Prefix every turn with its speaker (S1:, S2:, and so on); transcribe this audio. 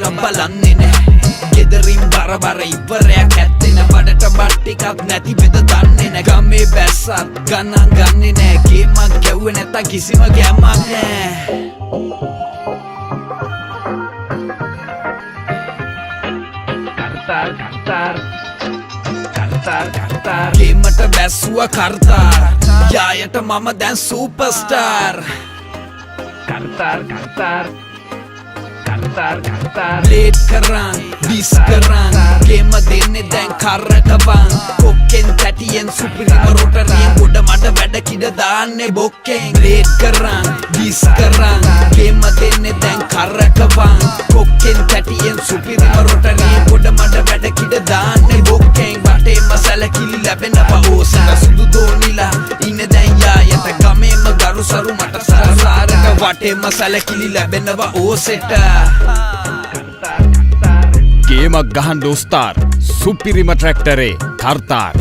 S1: කියලා බලන්නේ නෑ ගෙදරින් බර ඉවරයක් ඇත්තේ නෑ බඩට බත් ටිකක් නැති බෙද දන්නේ නෑ ගමේ බැස්සත් ගණන් ගන්නේ නෑ ගේමක් ගැව්වේ නැත්තම් කිසිම ගැම්මක් නෑ Kartar ගේමට බැස්සුව කරතාර් යායට මම දැන් සුපර්ස්ටාර් Kartar ලේට් කරන් ඩිස් කරන් ගේම දෙන්නේ දැන් කරකවන් කොක්කෙන් තැටියෙන් සුපිරිම රොටරියෙන් ගොඩ මඩ වැඩ කිඩ දාන්නේ බොක්කෙන් ලේට් කරන් ඩිස් කරන් ගේම දෙන්නේ දැන් කරකවන් කොක්කෙන් තැටියෙන් සුපිරිම රොටරියෙන් ගොඩ මඩ වැඩ කිඩ දාන්නේ බොක්කෙන් වටේම සැලකිලි ලැබෙනවා ඕසට සුදු දෝනිලා ඉන්නේ දැන් යායට ගමේම ගරුසරු මට සරසාරට වටේම සැලකිලි ලැබෙනවා ඕසෙට
S2: ගේමක් ගහන්න උස්තාර් සුපිරිම ට්‍රැක්ටරේ කර්තාර්